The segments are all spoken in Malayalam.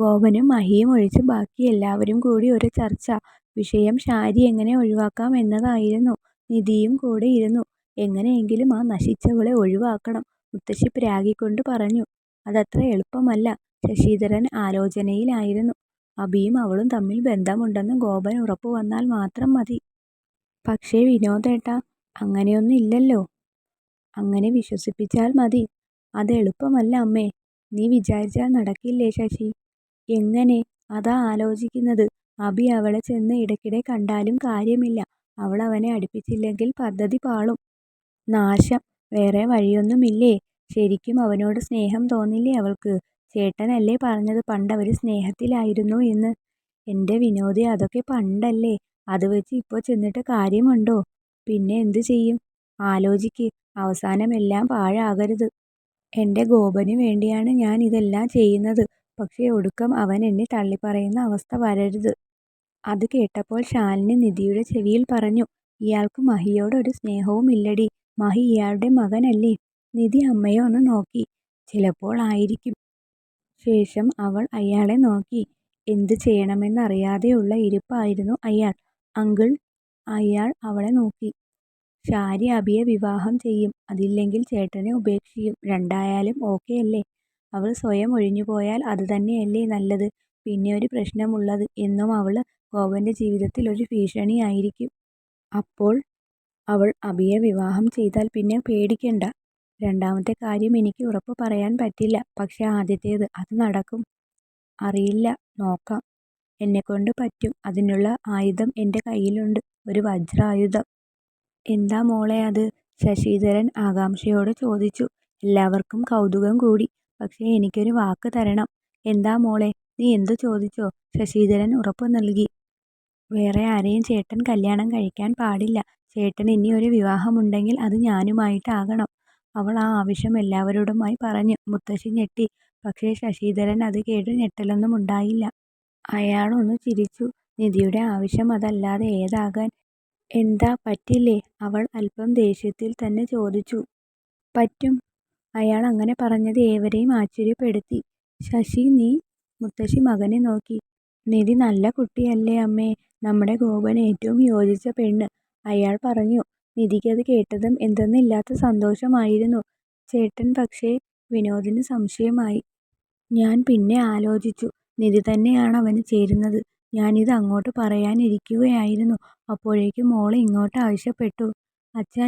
ഗോപനും മഹിയും ഒഴിച്ച് ബാക്കി എല്ലാവരും കൂടി ഒരു ചർച്ച. വിഷയം ശാരി എങ്ങനെ ഒഴിവാക്കാം എന്നതായിരുന്നു. നിധിയും കൂടെ ഇരുന്നു. എങ്ങനെയെങ്കിലും ആ നശിച്ചവളെ ഒഴിവാക്കണം. മുത്തശ്ശി പ്രാഗിക്കൊണ്ട് പറഞ്ഞു. അതത്ര എളുപ്പമല്ല. ശശിധരൻ ആലോചനയിലായിരുന്നു. അഭിയും അവളും തമ്മിൽ ബന്ധമുണ്ടെന്ന് ഗോപൻ ഉറപ്പു വന്നാൽ മാത്രം മതി. പക്ഷേ വിനോദേട്ടാ, അങ്ങനെയൊന്നും ഇല്ലല്ലോ. അങ്ങനെ വിശ്വസിപ്പിച്ചാൽ മതി. അത് എളുപ്പമല്ല അമ്മേ. നീ വിചാരിച്ചാൽ നടക്കില്ലേ ശശി? എങ്ങനെ? അതാ ആലോചിക്കുന്നത്. അഭി അവളെ ചെന്ന് ഇടയ്ക്കിടെ കണ്ടാലും കാര്യമില്ല. അവൾ അവനെ അടുപ്പിച്ചില്ലെങ്കിൽ പദ്ധതി പാളും. നാശം. വേറെ വഴിയൊന്നുമില്ലേ? ശരിക്കും അവനോട് സ്നേഹം തോന്നില്ലേ അവൾക്ക്? ചേട്ടനല്ലേ പറഞ്ഞത് പണ്ടവര് സ്നേഹത്തിലായിരുന്നു എന്ന്. എൻ്റെ വിനോദേ, അതൊക്കെ പണ്ടല്ലേ. അത് വെച്ച് ഇപ്പോൾ ചെന്നിട്ട് കാര്യമുണ്ടോ? പിന്നെ എന്തു ചെയ്യും? ആലോചിക്ക്. അവസാനം എല്ലാം പാഴാകരുത്. എൻ്റെ ഗോപന് വേണ്ടിയാണ് ഞാൻ ഇതെല്ലാം ചെയ്യുന്നത്. പക്ഷേ ഒടുക്കം അവൻ എന്നെ തള്ളിപ്പറയുന്ന അവസ്ഥ വരരുത്. അത് കേട്ടപ്പോൾ ശാലിനി നിധിയുടെ ചെവിയിൽ പറഞ്ഞു. ഇയാൾക്ക് മഹിയോട് ഒരു സ്നേഹവും ഇല്ലടി. മഹി ഇയാളുടെ മകനല്ലേ? നിധി അമ്മയെ ഒന്ന് നോക്കി. ചിലപ്പോൾ ആയിരിക്കും. ശേഷം അവൾ അയാളെ നോക്കി. എന്ത് ചെയ്യണമെന്നറിയാതെയുള്ള ഇരിപ്പായിരുന്നു അയാൾ. അങ്കിൾ. അയാൾ അവളെ നോക്കി. ശാരി അഭിയെ വിവാഹം ചെയ്യും. അതില്ലെങ്കിൽ ചേട്ടനെ ഉപേക്ഷിക്കും. രണ്ടായാലും ഓക്കെ അല്ലേ? അവൾ സ്വയം ഒഴിഞ്ഞുപോയാൽ അത് തന്നെയല്ലേ നല്ലത്. പിന്നെ ഒരു പ്രശ്നമുള്ളത് എന്നും അവൾ ഗോപന്റെ ജീവിതത്തിൽ ഒരു ഭീഷണിയായിരിക്കും. അപ്പോൾ അവൾ അഭിയെ വിവാഹം ചെയ്താൽ പിന്നെ പേടിക്കണ്ട. രണ്ടാമത്തെ കാര്യം എനിക്ക് ഉറപ്പ് പറയാൻ പറ്റില്ല. പക്ഷെ ആദ്യത്തേത്, അത് നടക്കും. അറിയില്ല. നോക്കാം. എന്നെക്കൊണ്ട് പറ്റും. അതിനുള്ള ആയുധം എൻ്റെ കയ്യിലുണ്ട്. ഒരു വജ്രായുധം. എന്താ മോളെ അത്? ശശിധരൻ ആകാംക്ഷയോടെ ചോദിച്ചു. എല്ലാവർക്കും കൗതുകം കൂടി. പക്ഷേ എനിക്കൊരു വാക്ക് തരണം. എന്താ മോളെ? നീ എന്തു ചോദിച്ചോ? ശശിധരൻ ഉറപ്പു നൽകി. വേറെ ആരെയും ചേട്ടൻ കല്യാണം കഴിക്കാൻ പാടില്ല. ചേട്ടന് ഇനി ഒരു വിവാഹമുണ്ടെങ്കിൽ അത് ഞാനുമായിട്ടാകണം. അവൾ ആ ആവശ്യം എല്ലാവരോടുമായി പറഞ്ഞു. മുത്തശ്ശി ഞെട്ടി. പക്ഷേ ശശിധരൻ അത് കേട്ട് ഞെട്ടലൊന്നും ഉണ്ടായില്ല. അയാളൊന്നു ചിരിച്ചു. നിധിയുടെ ആവശ്യം അതല്ലാതെ ഏതാകാൻ? എന്താ പറ്റില്ലേ? അവൾ അല്പം ദേഷ്യത്തിൽ തന്നെ ചോദിച്ചു. പറ്റും. അയാൾ അങ്ങനെ പറഞ്ഞത് ഏവരെയും ആശ്ചര്യപ്പെടുത്തി. ശശി, നീ? മുത്തശ്ശി മകനെ നോക്കി. നിധി നല്ല കുട്ടിയല്ലേ അമ്മേ? നമ്മുടെ ഗോപന് ഏറ്റവും യോജിച്ച പെണ്ണ്. അയാൾ പറഞ്ഞു. നിധിക്കത് കേട്ടതും എന്തെന്നില്ലാത്ത സന്തോഷമായിരുന്നു. ചേട്ടൻ പക്ഷേ? വിനോദിന് സംശയമായി. ഞാൻ പിന്നെ ആലോചിച്ചു. നിധി തന്നെയാണ് അവന് ചേരുന്നത്. ഞാനിത് അങ്ങോട്ട് പറയാനിരിക്കുകയായിരുന്നു. അപ്പോഴേക്കും മോള് ഇങ്ങോട്ട് ആവശ്യപ്പെട്ടു. അച്ഛാ,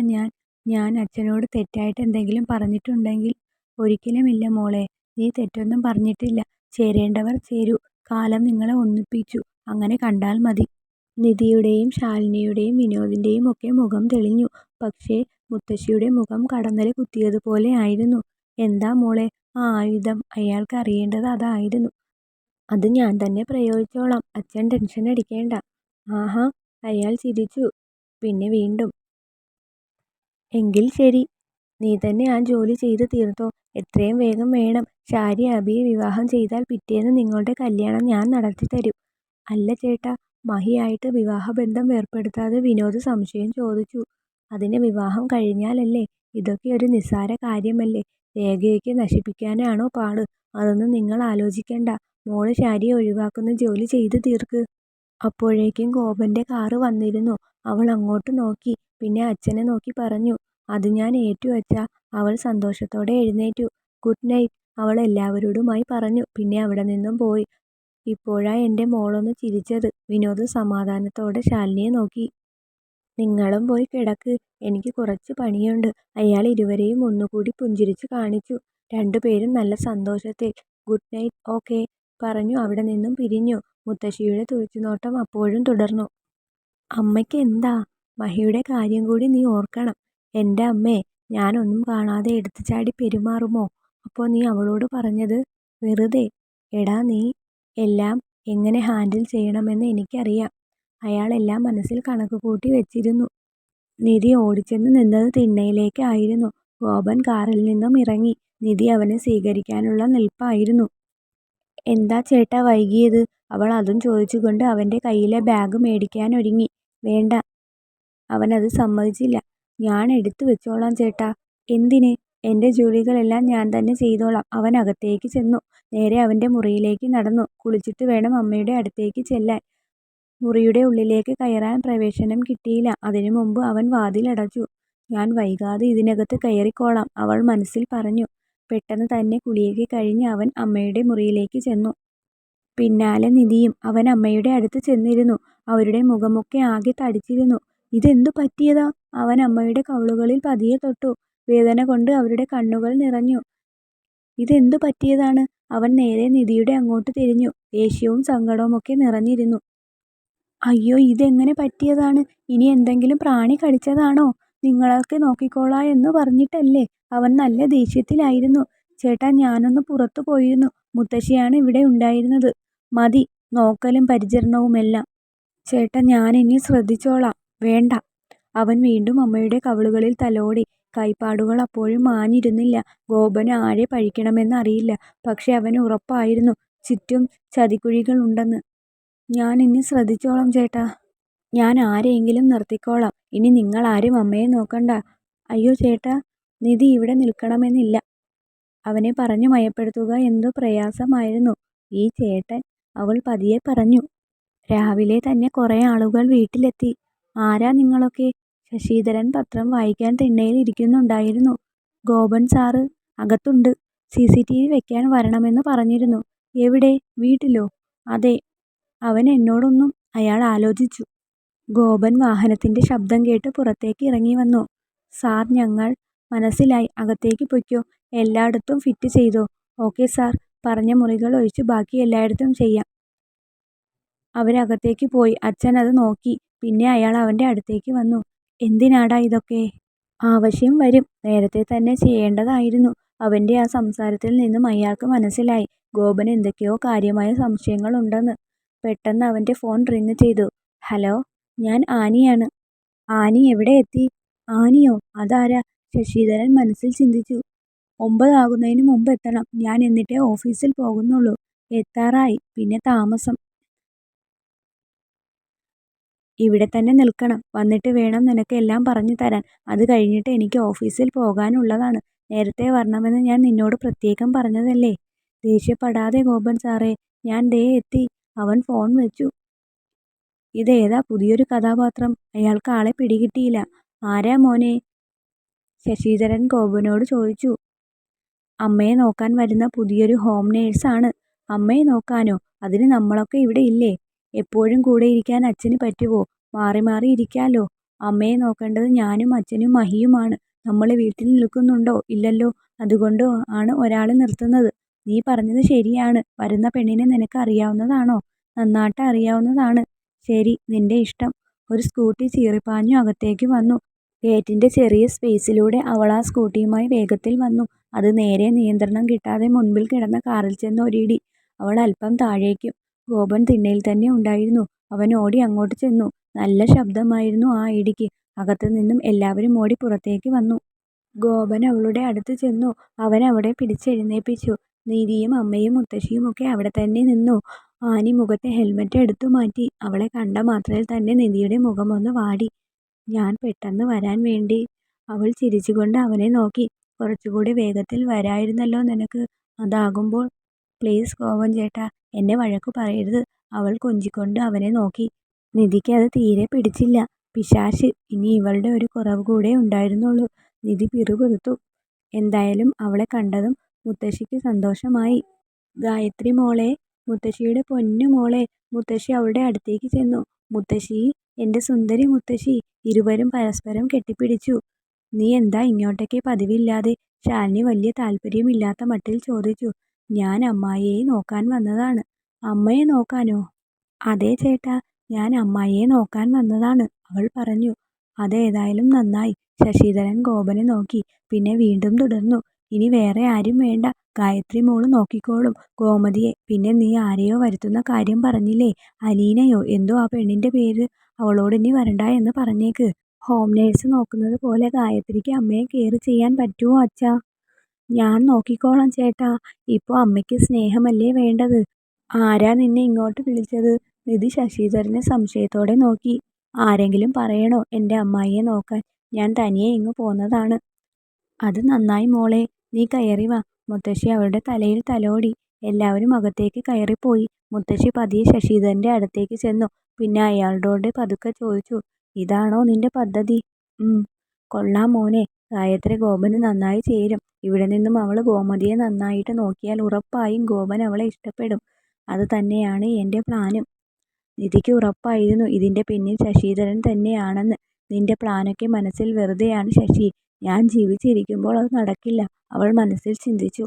ഞാൻ അച്ഛനോട് തെറ്റായിട്ട് എന്തെങ്കിലും പറഞ്ഞിട്ടുണ്ടെങ്കിൽ? ഒരിക്കലുമില്ല മോളെ. നീ തെറ്റൊന്നും പറഞ്ഞിട്ടില്ല. ചേരേണ്ടവർ ചേരൂ. കാലം നിങ്ങളെ ഒന്നിപ്പിച്ചു. അങ്ങനെ കണ്ടാൽ മതി. നിധിയുടെയും ശാലിനിയുടെയും വിനോദിന്റെയും ഒക്കെ മുഖം തെളിഞ്ഞു. പക്ഷേ മുത്തശ്ശിയുടെ മുഖം കടന്നല് കുത്തിയതുപോലെ ആയിരുന്നു. എന്താ മോളെ ആ ആയുധം? അയാൾക്ക് അറിയേണ്ടത് അതായിരുന്നു. അത് ഞാൻ തന്നെ പ്രയോഗിച്ചോളാം. അച്ഛൻ ടെൻഷൻ അടിക്കേണ്ട. ആഹാ. അയാൾ ചിരിച്ചു. പിന്നെ വീണ്ടും. എങ്കിൽ ശരി. നീ തന്നെ ആ ജോലി ചെയ്ത് തീർത്തോ. എത്രയും വേഗം വേണം. ശാരി അഭിയെ വിവാഹം ചെയ്താൽ പിറ്റേന്ന് നിങ്ങളുടെ കല്യാണം ഞാൻ നടത്തിത്തരും. അല്ല ചേട്ടാ, മഹിയായിട്ട് വിവാഹബന്ധം ഏർപ്പെടുത്താതെ വിനോദ് സംശയം ചോദിച്ചു. അതിന് വിവാഹം കഴിഞ്ഞാലല്ലേ? ഇതൊക്കെ ഒരു നിസ്സാര കാര്യമല്ലേ? രേഖയൊക്കെ നശിപ്പിക്കാനാണോ പാട്? അതൊന്നും നിങ്ങൾ ആലോചിക്കണ്ട. മോള് ശാരിയെ ഒഴിവാക്കുന്ന ജോലി ചെയ്ത് തീർക്ക്. അപ്പോഴേക്കും ഗോപന്റെ കാറ് വന്നിരുന്നു. അവൾ അങ്ങോട്ട് നോക്കി. പിന്നെ അച്ഛനെ നോക്കി പറഞ്ഞു. അത് ഞാൻ ഏറ്റു അച്ഛാ. അവൾ സന്തോഷത്തോടെ എഴുന്നേറ്റു. ഗുഡ് നൈറ്റ് അവൾ എല്ലാവരോടുമായി പറഞ്ഞു. പിന്നെ അവിടെ നിന്നും പോയി. ഇപ്പോഴാ എൻ്റെ മോളൊന്ന് ചിരിച്ചത്. വിനോദ് സമാധാനത്തോടെ ശാലിനിയെ നോക്കി. നിങ്ങളും പോയി കിടക്ക്. എനിക്ക് കുറച്ച് പണിയുണ്ട്. അയാൾ ഇരുവരെയും ഒന്നുകൂടി പുഞ്ചിരിച്ച് കാണിച്ചു. രണ്ടുപേരും നല്ല സന്തോഷത്തിൽ. Good night. ഓക്കെ പറഞ്ഞു അവിടെ നിന്നും പിരിഞ്ഞു. മുത്തശ്ശിയുടെ തുറിച്ചുനോട്ടം അപ്പോഴും തുടർന്നു. അമ്മയ്ക്ക് എന്താ? മഹിയുടെ കാര്യം കൂടി നീ ഓർക്കണം. എൻ്റെ അമ്മേ, ഞാനൊന്നും കാണാതെ എടുത്തുചാടി പെരുമാറുമോ? അപ്പോൾ നീ അവളോട് പറഞ്ഞത് വെറുതെ? എടാ, നീ എല്ലാം എങ്ങനെ ഹാൻഡിൽ ചെയ്യണമെന്ന് എനിക്കറിയാം. അയാൾ എല്ലാം മനസ്സിൽ കണക്ക് കൂട്ടി വെച്ചിരുന്നു. നിധി ഓടിച്ചെന്ന് നിന്നത് തിണ്ണയിലേക്ക് ആയിരുന്നു. ഗോപൻ കാറിൽ നിന്നും ഇറങ്ങി. നിധി അവനെ സ്വീകരിക്കാനുള്ള നിൽപ്പായിരുന്നു. എന്താ ചേട്ടാ വൈകിയത്? അവൾ അതും ചോദിച്ചുകൊണ്ട് അവൻ്റെ കയ്യിലെ ബാഗ് മേടിക്കാനൊരുങ്ങി. വേണ്ട. അവനത് സമ്മതിച്ചില്ല. ഞാൻ എടുത്തു വെച്ചോളാം ചേട്ടാ. എന്തിന്? എൻ്റെ ജോലികളെല്ലാം ഞാൻ തന്നെ ചെയ്തോളാം. അവൻ അകത്തേക്ക് ചെന്നു. നേരെ അവൻ്റെ മുറിയിലേക്ക് നടന്നു. കുളിച്ചിട്ട് വേണം അമ്മയുടെ അടുത്തേക്ക് ചെല്ലാൻ. മുറിയുടെ ഉള്ളിലേക്ക് കയറാൻ പ്രവേശനം കിട്ടിയില്ല. അതിനു മുമ്പ് അവൻ വാതിലടച്ചു. ഞാൻ വൈകാതെ ഇതിനകത്ത് കയറിക്കോളാം, അവൾ മനസ്സിൽ പറഞ്ഞു. പെട്ടെന്ന് തന്നെ കുളിയൊക്കെ കഴിഞ്ഞ് അവൻ അമ്മയുടെ മുറിയിലേക്ക് ചെന്നു. പിന്നാലെ നിധിയും. അവൻ അമ്മയുടെ അടുത്ത് ചെന്നിരുന്നു. അവരുടെ മുഖമൊക്കെ ആകെ തടിച്ചിരുന്നു. ഇതെന്തു പറ്റിയതാ? അവൻ അമ്മയുടെ കവിളുകളിൽ പതിയെ തൊട്ടു. വേദന കൊണ്ട് അവരുടെ കണ്ണുകൾ നിറഞ്ഞു. ഇതെന്തു പറ്റിയതാണ്? അവൻ നേരെ നിധിയുടെ അങ്ങോട്ട് തിരിഞ്ഞു. ദേഷ്യവും സങ്കടവുമൊക്കെ നിറഞ്ഞിരുന്നു. അയ്യോ, ഇതെങ്ങനെ പറ്റിയതാണ്? ഇനി എന്തെങ്കിലും പ്രാണി കടിച്ചതാണോ? നിങ്ങളൊക്കെ നോക്കിക്കോളാ എന്ന് പറഞ്ഞിട്ടല്ലേ? അവൻ നല്ല ദേഷ്യത്തിലായിരുന്നു. ചേട്ടാ, ഞാനൊന്ന് പുറത്തു പോയിരുന്നു. മുത്തശ്ശിയാണ് ഇവിടെ ഉണ്ടായിരുന്നത്. മതി നോക്കലും പരിചരണവുമെല്ലാം. ചേട്ടാ, ഞാനിനി ശ്രദ്ധിച്ചോളാം. വേണ്ട. അവൻ വീണ്ടും അമ്മയുടെ കവിളുകളിൽ തലോടി. കൈപ്പാടുകൾ അപ്പോഴും മാഞ്ഞിരുന്നില്ല. ഗോപന് ആരെ പഴിക്കണമെന്ന് അറിയില്ല. പക്ഷെ അവന് ഉറപ്പായിരുന്നു ചുറ്റും ചതിക്കുഴികൾ ഉണ്ടെന്ന്. ഞാൻ ഇനി ശ്രദ്ധിച്ചോളാം ചേട്ടാ. ഞാൻ ആരെയെങ്കിലും നിർത്തിക്കോളാം. ഇനി നിങ്ങളാരും അമ്മയെ നോക്കണ്ട. അയ്യോ ചേട്ടാ, നിധി ഇവിടെ നിൽക്കണമെന്നില്ല. അവനെ പറഞ്ഞു മയപ്പെടുത്തുക എന്തോ പ്രയാസമായിരുന്നു. ഈ ചേട്ടൻ, അവൾ പതിയെ പറഞ്ഞു. രാവിലെ തന്നെ കുറേ ആളുകൾ വീട്ടിലെത്തി. ആരാ നിങ്ങളൊക്കെ? ശശിധരൻ പത്രം വായിക്കാൻ തിണ്ണയിൽ ഇരിക്കുന്നുണ്ടായിരുന്നു. ഗോപൻ സാറ് അകത്തുണ്ട്. CCTV വെക്കാൻ വരണമെന്ന് പറഞ്ഞിരുന്നു. എവിടെ? വീട്ടിലോ? അതെ. അവൻ എന്നോടൊന്നും. അയാൾ ആലോചിച്ചു. ഗോപൻ വാഹനത്തിന്റെ ശബ്ദം കേട്ട് പുറത്തേക്ക് ഇറങ്ങി വന്നു. സാർ, ഞങ്ങൾ. മനസ്സിലായി. അകത്തേക്ക് പൊയ്ക്കോ. എല്ലായിടത്തും ഫിറ്റ് ചെയ്തോ? Okay sir. പറഞ്ഞ മുറികൾ ഒഴിച്ച് ബാക്കി എല്ലായിടത്തും ചെയ്യാം. അവരകത്തേക്ക് പോയി. അച്ഛൻ അത് നോക്കി. പിന്നെ അയാൾ അവൻ്റെ അടുത്തേക്ക് വന്നു. എന്തിനാടാ ഇതൊക്കെ? ആവശ്യം വരും. നേരത്തെ തന്നെ ചെയ്യേണ്ടതായിരുന്നു. അവൻ്റെ ആ സംസാരത്തിൽ നിന്നും അയാൾക്ക് മനസ്സിലായി ഗോപന് എന്തൊക്കെയോ കാര്യമായ സംശയങ്ങളുണ്ടെന്ന്. പെട്ടെന്ന് അവൻ്റെ ഫോൺ റിങ് ചെയ്തു. ഹലോ, ഞാൻ ആനിയാണ്. ആനി എവിടെ എത്തി? ആനിയോ? അതാരാ? ശശിധരൻ മനസ്സിൽ ചിന്തിച്ചു. 9 ആകുന്നതിന് മുമ്പ് എത്തണം. ഞാൻ എന്നിട്ടേ ഓഫീസിൽ പോകുന്നുള്ളൂ. എത്താറായി. പിന്നെ താമസം. ഇവിടെ തന്നെ നിൽക്കണം. വന്നിട്ട് വേണം നിനക്ക് എല്ലാം പറഞ്ഞു തരാൻ. അത് കഴിഞ്ഞിട്ട് എനിക്ക് ഓഫീസിൽ പോകാനുള്ളതാണ്. നേരത്തെ വരണമെന്ന് ഞാൻ നിന്നോട് പ്രത്യേകം പറഞ്ഞതല്ലേ? ദേഷ്യപ്പെടാതെ ഗോപൻ സാറേ, ഞാൻ ദേ എത്തി. അവൻ ഫോൺ വെച്ചു. ഇതേതാ പുതിയൊരു കഥാപാത്രം? അയാൾക്ക് ആളെ പിടികിട്ടിയില്ല. ആരാ മോനെ? ശശിധരൻ ഗോപനോട് ചോദിച്ചു. അമ്മയെ നോക്കാൻ വരുന്ന പുതിയൊരു ഹോം നേഴ്സാണ്. അമ്മയെ നോക്കാനോ? അതിന് നമ്മളൊക്കെ ഇവിടെ ഇല്ലേ? എപ്പോഴും കൂടെ ഇരിക്കാൻ അച്ഛന് പറ്റുമോ? മാറി മാറി ഇരിക്കാലോ. അമ്മയെ നോക്കേണ്ടത് ഞാനും അച്ഛനും മഹിയുമാണ്. നമ്മൾ വീട്ടിൽ നിൽക്കുന്നുണ്ടോ? ഇല്ലല്ലോ. അതുകൊണ്ട് ആണ് ഒരാളെ നിർത്തുന്നത്. നീ പറഞ്ഞത് ശരിയാണ്. വരുന്ന പെണ്ണിനെ നിനക്ക് അറിയാവുന്നതാണോ? നന്നായിട്ട് അറിയാവുന്നതാണ്. ശരി, നിന്റെ ഇഷ്ടം. ഒരു സ്കൂട്ടി ചീറിപ്പാഞ്ഞു അകത്തേക്ക് വന്നു. ഗേറ്റിന്റെ ചെറിയ സ്പേസിലൂടെ അവൾ ആ സ്കൂട്ടിയുമായി വേഗത്തിൽ വന്നു. അത് നേരെ നിയന്ത്രണം കിട്ടാതെ മുൻപിൽ കിടന്ന കാറിൽ ചെന്ന് ഒരിടി. അവൾ അല്പം താഴേക്കും. ഗോപൻ തിണ്ണയിൽ തന്നെ ഉണ്ടായിരുന്നു. അവൻ ഓടി അങ്ങോട്ട് ചെന്നു. നല്ല ശബ്ദമായിരുന്നു ആ ഇടിക്ക്. അകത്തു നിന്നും എല്ലാവരും ഓടി പുറത്തേക്ക് വന്നു. ഗോപൻ അവളുടെ അടുത്ത് ചെന്നു. അവൻ അവളെ പിടിച്ചെഴുന്നേൽപ്പിച്ചു. നിധിയും അമ്മയും മുത്തശ്ശിയും ഒക്കെ അവിടെ തന്നെ നിന്നു. ആനി മുഖത്തെ ഹെൽമെറ്റ് എടുത്തു മാറ്റി. അവളെ കണ്ട മാത്രയിൽ തന്നെ നിധിയുടെ മുഖമൊന്ന് വാടി. ഞാൻ പെട്ടെന്ന് വരാൻ വേണ്ടി. അവൾ ചിരിച്ചുകൊണ്ട് അവനെ നോക്കി. കുറച്ചുകൂടി വേഗത്തിൽ വരായിരുന്നല്ലോ നിനക്ക്. അതാകുമ്പോൾ. പ്ലീസ് ഗോപൻ ചേട്ടാ, എന്നെ വഴക്കു പറയരുത്. അവൾ കൊഞ്ചിക്കൊണ്ട് അവനെ നോക്കി. നിധിക്ക് അത് തീരെ പിടിച്ചില്ല. പിശാച്, ഇനി ഇവളുടെ ഒരു കുറവ് കൂടെ ഉണ്ടായിരുന്നുള്ളൂ. നിധി പിറുപിറുത്തു. എന്തായാലും അവളെ കണ്ടതും മുത്തശ്ശിക്ക് സന്തോഷമായി. ഗായത്രി മോളെ, മുത്തശ്ശിയുടെ പൊന്നു മോളെ. മുത്തശ്ശി അവളുടെ അടുത്തേക്ക് ചെന്നു. മുത്തശ്ശി, എൻ്റെ സുന്ദരി മുത്തശ്ശി. ഇരുവരും പരസ്പരം കെട്ടിപ്പിടിച്ചു. നീ എന്താ ഇങ്ങോട്ടേക്ക് പതിവില്ലാതെ? ശാലിനി വലിയ താല്പര്യമില്ലാത്ത മട്ടിൽ ചോദിച്ചു. ഞാൻ അമ്മായിയെ നോക്കാൻ വന്നതാണ്. അമ്മയെ നോക്കാനോ? അതെ ചേട്ടാ, ഞാൻ അമ്മായിയെ നോക്കാൻ വന്നതാണ്, അവൾ പറഞ്ഞു. അതേതായാലും നന്നായി. ശശിധരൻ ഗോപനെ നോക്കി. പിന്നെ വീണ്ടും തുടർന്നു. ഇനി വേറെ ആരും വേണ്ട. ഗായത്രി മോള് നോക്കിക്കോളും ഗോമതിയെ. പിന്നെ നീ ആരെയോ വരുത്തുന്ന കാര്യം പറഞ്ഞില്ലേ? അലീനയോ എന്തോ ആ പെണ്ണിന്റെ പേര്. അവളോട് ഇനി വരണ്ട എന്ന് പറഞ്ഞേക്ക്. ഹോം നേഴ്സ് നോക്കുന്നത് പോലെ ഗായത്രിക്ക് അമ്മയെ കെയർ ചെയ്യാൻ പറ്റുമോ അച്ഛാ? ഞാൻ നോക്കിക്കോളാം ചേട്ടാ. ഇപ്പോൾ അമ്മയ്ക്ക് സ്നേഹമല്ലേ വേണ്ടത്. ആരാ നിന്നെ ഇങ്ങോട്ട് വിളിച്ചത്? നിധി ശശിധരനെ സംശയത്തോടെ നോക്കി. ആരെങ്കിലും പറയണോ എൻ്റെ അമ്മായിയെ നോക്കാൻ? ഞാൻ തനിയെ ഇങ്ങ് പോന്നതാണ്. അത് നന്നായി മോളെ. നീ കയറി വാ. മുത്തശ്ശി അവളുടെ തലയിൽ തലോടി. എല്ലാവരും അകത്തേക്ക് കയറിപ്പോയി. മുത്തശ്ശി പതിയെ ശശിധരൻ്റെ അടുത്തേക്ക് ചെന്നു. പിന്നെ അയാളോട് പതുക്കെ ചോദിച്ചു, ഇതാണോ നിന്റെ പദ്ധതി? കൊള്ളാം മോനെ. ഗായത്രി ഗോപന് നന്നായി ചേരും. ഇവിടെ നിന്നും അവൾ ഗോമതിയെ നന്നായിട്ട് നോക്കിയാൽ ഉറപ്പായും ഗോപൻ അവളെ ഇഷ്ടപ്പെടും. അത് തന്നെയാണ് എൻ്റെ പ്ലാനും. നിധിക്ക് ഉറപ്പായിരുന്നു ഇതിൻ്റെ പിന്നിൽ ശശിധരൻ തന്നെയാണെന്ന്. നിന്റെ പ്ലാനൊക്കെ മനസ്സിൽ വെറുതെയാണ് ശശി. ഞാൻ ജീവിച്ചിരിക്കുമ്പോൾ അത് നടക്കില്ല, അവൾ മനസ്സിൽ ചിന്തിച്ചു.